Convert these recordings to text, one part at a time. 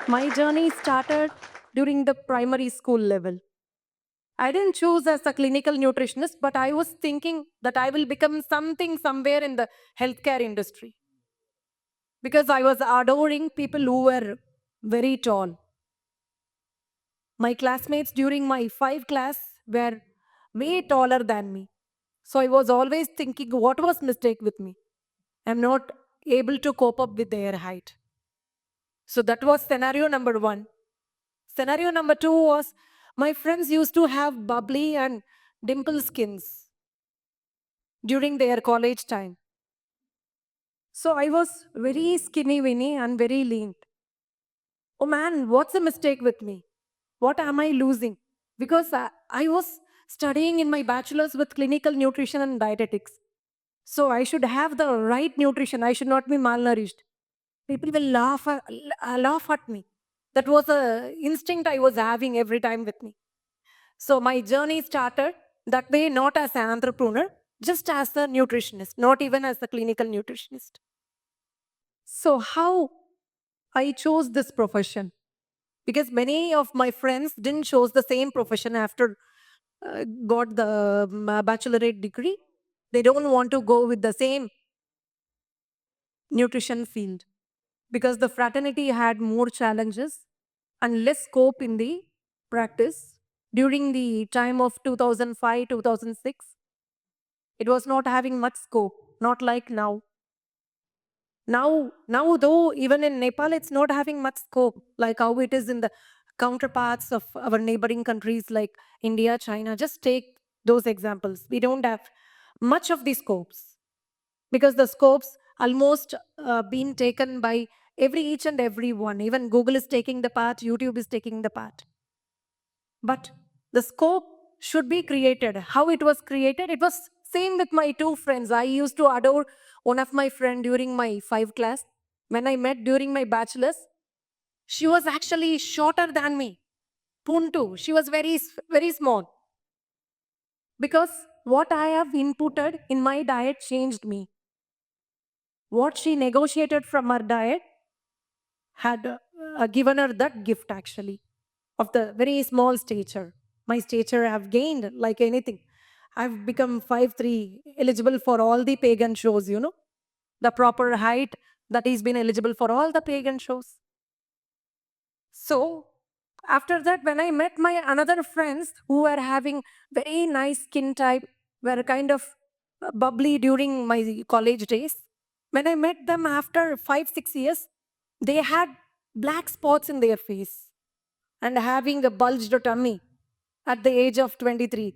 My journey started during the primary school level. I didn't choose as a clinical nutritionist, but I was thinking that I will become something somewhere in the healthcare industry because I was adoring people who were very tall. My classmates during my 5 class were way taller than me. So I was always thinking what was mistake with me. I'm not able to cope up with their height. So that was scenario number 1. Scenario number 2 was my friends used to have bubbly and dimple skins during their college time. So I was very skinny winny and very lean. Oh man, what's the mistake with me? What am I losing? Because I was studying in my bachelor's with clinical nutrition and dietetics. So I should have the right nutrition. I should not be malnourished. People will laugh at me. That was a instinct I was having every time with me. So my journey started that way, not as an entrepreneur, just as a nutritionist, not even as a clinical nutritionist. So how I chose this profession? Because many of my friends didn't chose the same profession after got the bachelorate degree. They don't want to go with the same nutrition field because the fraternity had more challenges and less scope in the practice during the time of 2005 2006. It was not having much scope, not like now. Now though, even in Nepal, it's not having much scope, like how it is in the counterparts of our neighboring countries like India, China. Just take those examples. We don't have much of the scopes because the scopes almost been taken by each and every one. Even Google is taking the part, YouTube is taking the part. But the scope should be created. How it was created? It was same with my 2 friends. I used to adore one of my friend during my 5 class. When I met during my bachelor's, she was actually shorter than me. Puntu. She was very small. Because what I have inputted in my diet changed me. What she negotiated from her diet had given her that gift actually of the very small stature. My stature have gained like anything. I've become 5'3", eligible for all the pagan shows, the proper height that is been eligible for all the pagan shows. So after that, when I met my another friends who were having very nice skin type, were kind of bubbly during my college days, when I met them after 5 6 years, they had black spots in their face and having a bulged tummy at the age of 23,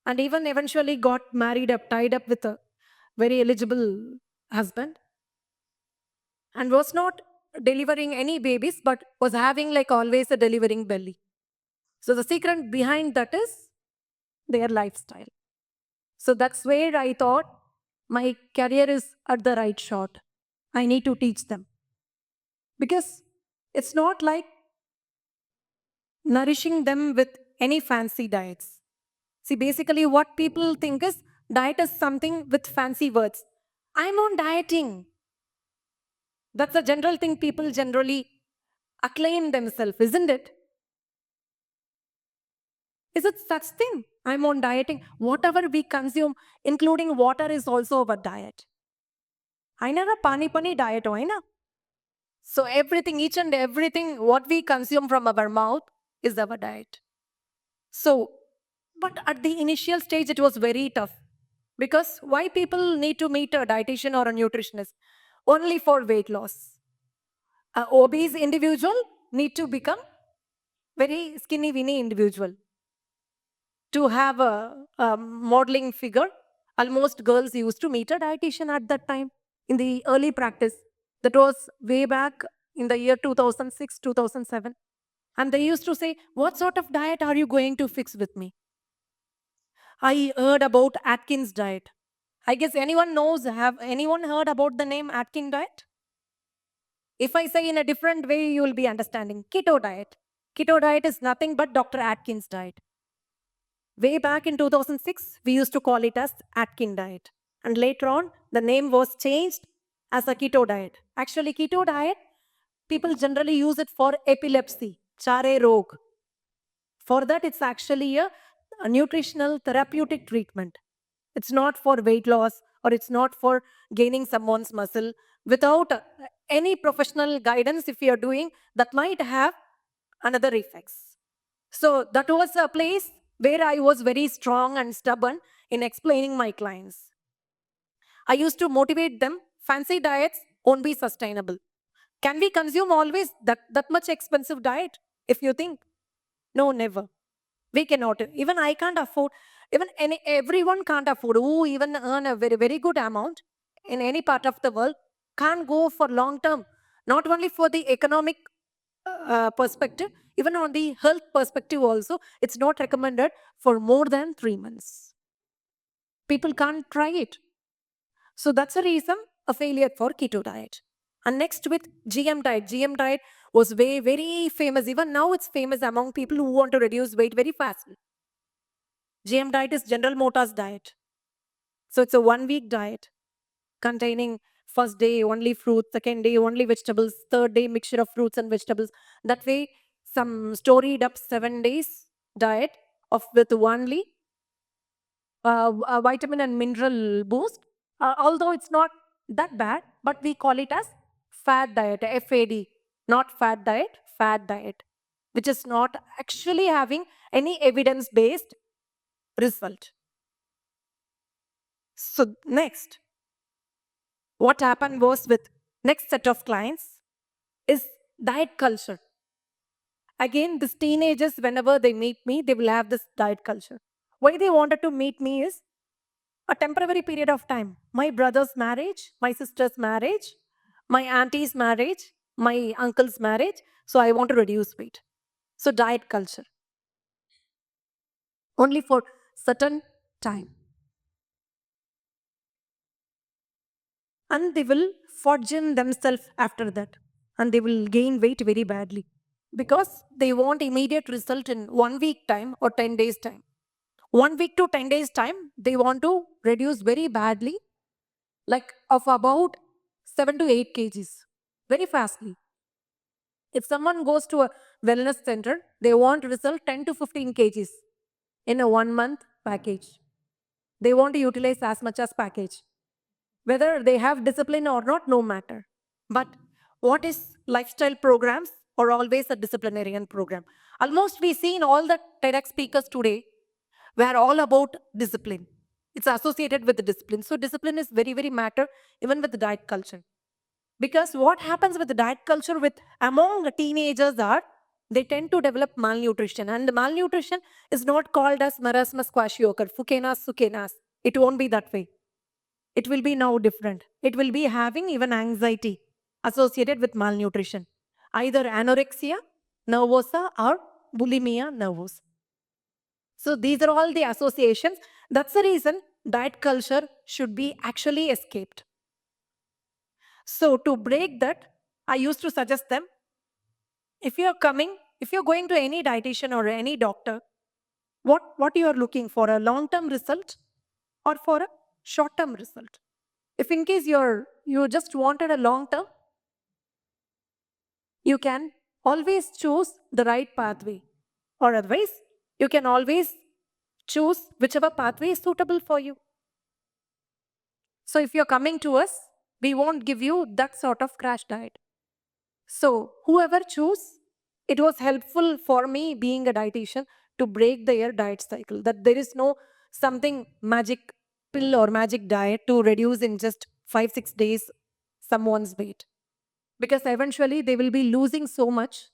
and even eventually got married up, tied up with a very eligible husband, and was not delivering any babies but was having like always a delivering belly. So the secret behind that is their lifestyle. So that's where I thought my career is at the right shot. I need to teach them because it's not like nourishing them with any fancy diets. See, basically, what people think is diet is something with fancy words. I'm on dieting. That's a general thing people generally acclaim themselves, isn't it? Is it such thing? I'm on dieting. Whatever we consume, including water, is also our diet. I never pani pani diet, na? So everything, each and everything, what we consume from our mouth is our diet. So, but at the initial stage, it was very tough because why people need to meet a dietitian or a nutritionist? Only for weight loss. A obese individual need to become very skinny winny individual to have a modeling figure. Almost girls used to meet a dietitian at that time in the early practice. That was way back in the year 2006, 2007. And they used to say, what sort of diet are you going to fix with me? I heard about Atkins diet. I guess anyone knows, have anyone heard about the name Atkins diet? If I say in a different way, you will be understanding. Keto diet. Keto diet is nothing but Dr. Atkins diet. Way back in 2006, we used to call it as Atkins diet. And later on, the name was changed as a keto diet. Actually, keto diet, People generally use it for epilepsy, chare rog. For that, it's actually a nutritional therapeutic treatment. It's not for weight loss or it's not for gaining someone's muscle. Without any professional guidance, if you're doing, that might have another effects. So that was a place where I was very strong and stubborn in explaining my clients. I used to motivate them. Fancy diets won't be sustainable. Can we consume always that much expensive diet? If you think, no, never. We cannot. Even I can't afford. Even everyone can't afford. Who even earn a very very good amount in any part of the world can't go for long term. Not only for the economic perspective, even on the health perspective also, it's not recommended for more than 3 months. People can't try it. So that's a reason a failure for keto diet. And next with GM diet. GM diet was very famous. Even now it's famous among people who want to reduce weight very fast. GM diet is General Motors diet. So it's a 1 week diet containing first day only fruits, second day only vegetables, third day mixture of fruits and vegetables. That way, some storied up 7 days diet of with only a vitamin and mineral boost. Although it's not that bad, but we call it as fad diet, FAD, not fat diet, fad diet, which is not actually having any evidence based result. So next, what happened was with next set of clients is diet culture. Again, these teenagers, whenever they meet me, they will have this diet culture. Why they wanted to meet me is a temporary period of time. My brother's marriage, my sister's marriage, my auntie's marriage, my uncle's marriage. So I want to reduce weight. So diet culture. Only for certain time. And they will fortune themselves after that. And they will gain weight very badly. Because they want immediate result in 1 week time or 10 days time. 1 week to 10 days time, they want to reduce very badly, like of about 7 to 8 kgs, very fastly. If someone goes to a wellness center, they want result 10 to 15 kgs in a 1 month package. They want to utilize as much as package. Whether they have discipline or not, no matter. But what is lifestyle programs or always a disciplinarian program? Almost we see in all the TEDx speakers today, were all about discipline. It's associated with the discipline. So discipline is very matter even with the diet culture. Because what happens with the diet culture with among the teenagers are they tend to develop malnutrition. And the malnutrition is not called as marasmus kwashiorkor, fukenas, sukenas. It won't be that way. It will be now different. It will be having even anxiety associated with malnutrition. Either anorexia nervosa or bulimia nervosa. So these are all the associations. That's the reason diet culture should be actually escaped. So to break that, I used to suggest them, if you're going to any dietitian or any doctor, what you are looking for, a long-term result or for a short-term result? If in case you just wanted a long-term, you can always choose the right pathway. Or otherwise, you can always choose whichever pathway is suitable for you. So if you're coming to us, we won't give you that sort of crash diet. So whoever choose, it was helpful for me being a dietitian to break their diet cycle. That there is no something magic pill or magic diet to reduce in just 5-6 days someone's weight. Because eventually they will be losing so much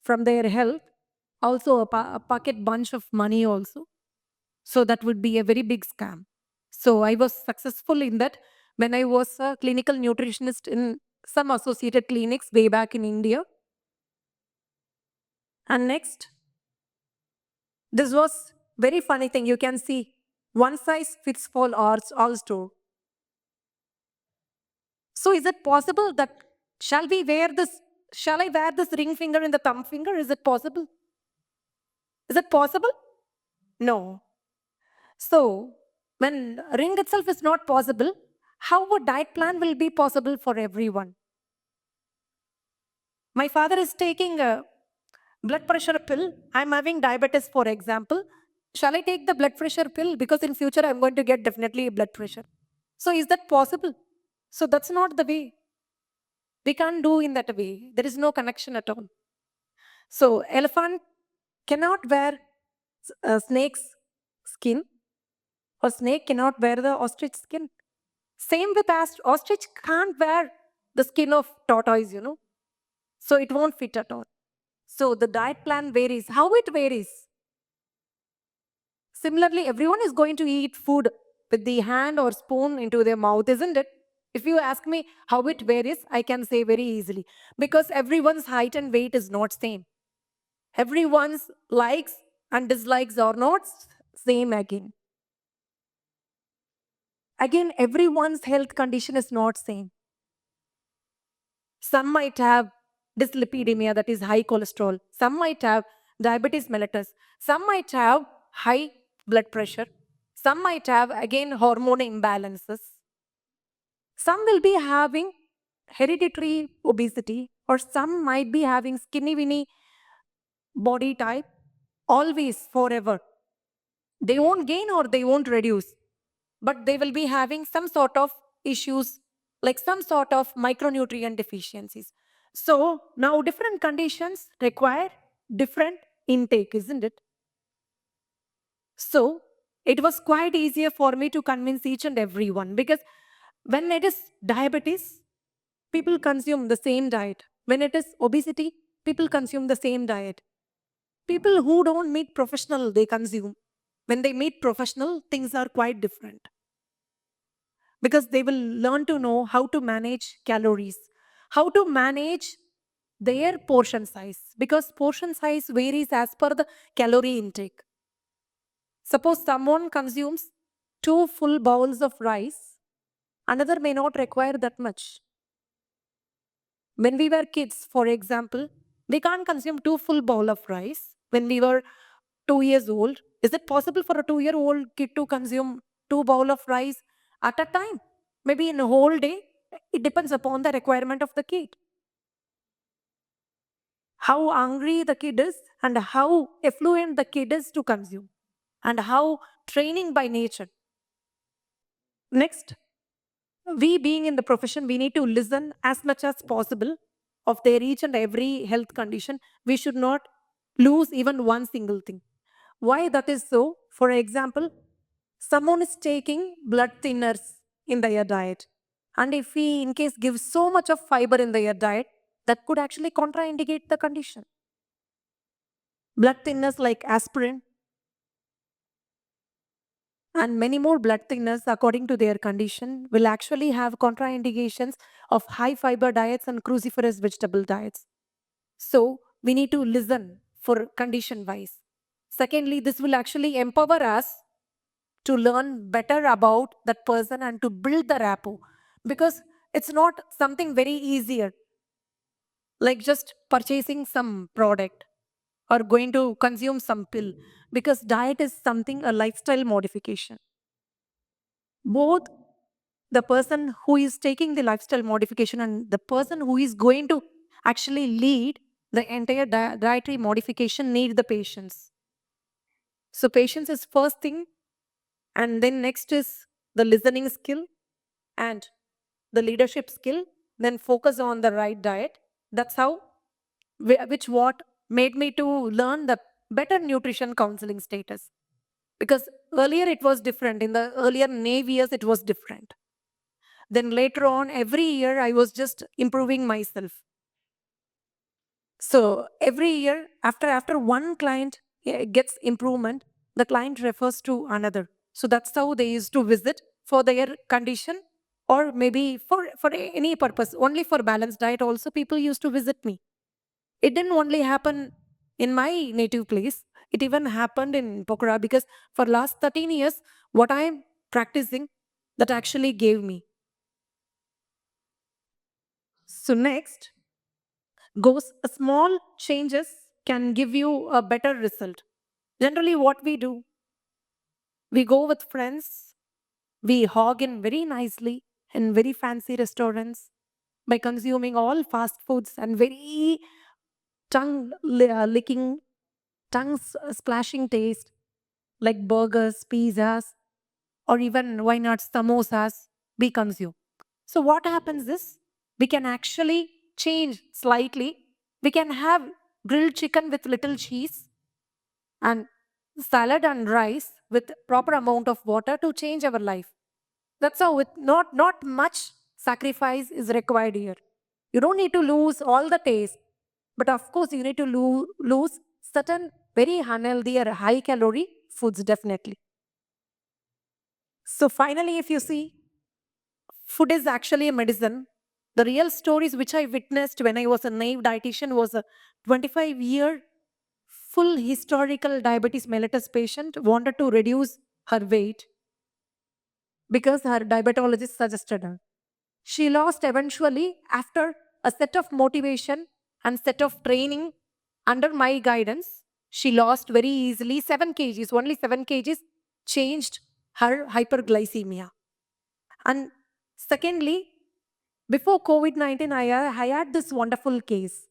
from their health, also a pocket bunch of money also. So that would be a very big scam. So I was successful in that when I was a clinical nutritionist in some associated clinics way back in India. And next, this was very funny thing. You can see one size fits all store. So is it possible that shall I wear this ring finger in the thumb finger? Is it possible? Is it possible? No. So when ring itself is not possible, how a diet plan will be possible for everyone? My father is taking a blood pressure pill. I'm having diabetes, for example. Shall I take the blood pressure pill? Because in future I'm going to get definitely blood pressure. So is that possible? So that's not the way. We can't do in that way. There is no connection at all. So elephant cannot wear snake's skin, or snake cannot wear the ostrich skin. Same with ostrich can't wear the skin of tortoise. So it won't fit at all. So the diet plan varies. How it varies? Similarly, everyone is going to eat food with the hand or spoon into their mouth, isn't it? If you ask me how it varies, I can say very easily. Because everyone's height and weight is not same. Everyone's likes and dislikes are not same again. Again, everyone's health condition is not same. Some might have dyslipidemia, that is high cholesterol. Some might have diabetes mellitus. Some might have high blood pressure. Some might have, again, hormone imbalances. Some will be having hereditary obesity, or some might be having skinny winny body type, always, forever. They won't gain or they won't reduce, but they will be having some sort of issues, like some sort of micronutrient deficiencies. So now different conditions require different intake, isn't it? So it was quite easier for me to convince each and everyone, because when it is diabetes, people consume the same diet. When it is obesity, people consume the same diet. People who don't meet professional, they consume. When they meet professional, things are quite different, because they will learn to know how to manage calories, how to manage their portion size, because portion size varies as per the calorie intake. Suppose someone consumes 2 full bowls of rice, another may not require that much. When we were kids, for example, we can't consume 2 full bowl of rice when we were 2 years old. Is it possible for a 2-year-old kid to consume 2 bowl of rice at a time? Maybe in a whole day. It depends upon the requirement of the kid. How hungry the kid is and how affluent the kid is to consume, and how training by nature. Next, we being in the profession, we need to listen as much as possible of their each and every health condition. We should not lose even one single thing. Why that is so? For example, someone is taking blood thinners in their diet, and if we in case give so much of fiber in their diet, that could actually contraindicate the condition. Blood thinners like aspirin and many more blood thinners according to their condition will actually have contraindications of high fiber diets and cruciferous vegetable diets. So we need to listen for condition wise. Secondly, this will actually empower us to learn better about that person and to build the rapport, because it's not something very easier like just purchasing some product or going to consume some pill, because diet is something a lifestyle modification. Both the person who is taking the lifestyle modification and the person who is going to actually lead the entire dietary modification need the patience. So patience is first thing, and then next is the listening skill and the leadership skill, then focus on the right diet. That's how, which what made me to learn the better nutrition counseling status. Because earlier it was different. In the earlier Navy years, it was different. Then later on, every year I was just improving myself. So every year, after one client gets improvement, the client refers to another. So that's how they used to visit for their condition, or maybe for any purpose. Only for balanced diet also people used to visit me. It didn't only happen in my native place. It even happened in Pokhara, because for last 13 years, what I'm practicing, that actually gave me. So next goes small changes can give you a better result. Generally, what we do, we go with friends, we hog in very nicely in very fancy restaurants, by consuming all fast foods and very licking, splashing taste like burgers, pizzas, or even why not samosas we consume. So what happens is we can actually change slightly. We can have grilled chicken with little cheese and salad and rice with proper amount of water to change our life. That's how with not much sacrifice is required here. You don't need to lose all the taste, but of course you need to lose certain very unhealthy or high calorie foods definitely. So finally, if you see, food is actually a medicine. The real stories which I witnessed when I was a naive dietitian was a 25-year full historical diabetes mellitus patient wanted to reduce her weight because her diabetologist suggested her. She lost eventually after a set of motivation and set of training under my guidance. She lost very easily 7 kgs, only 7 kgs changed her hyperglycemia. And secondly, before COVID-19, I had this wonderful case.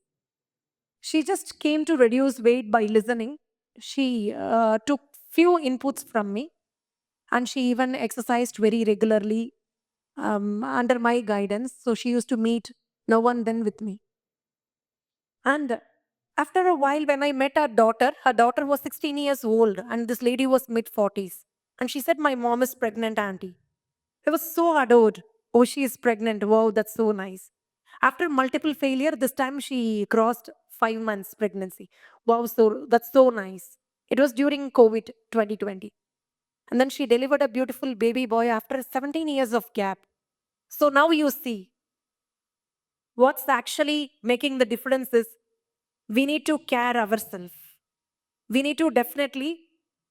She just came to reduce weight by listening. She took few inputs from me and she even exercised very regularly under my guidance. So she used to meet now and then with me. And after a while, when I met her daughter was 16 years old and this lady was mid 40s. And she said, "My mom is pregnant, auntie." I was so adored. Oh, she is pregnant. Wow, that's so nice. After multiple failure, this time she crossed 5 months pregnancy. Wow, so that's so nice. It was during COVID 2020. And then she delivered a beautiful baby boy after 17 years of gap. So now you see what's actually making the difference is we need to care ourselves. We need to definitely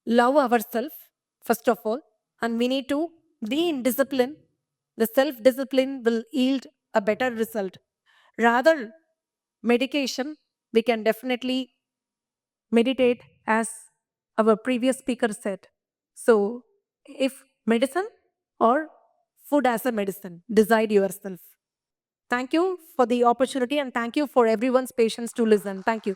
love ourselves, first of all, and we need to be in discipline. The self discipline will yield a better result. Rather, medication, we can definitely meditate, as our previous speaker said. So, if medicine or food as a medicine, decide yourself. Thank you for the opportunity and thank you for everyone's patience to listen. Thank you.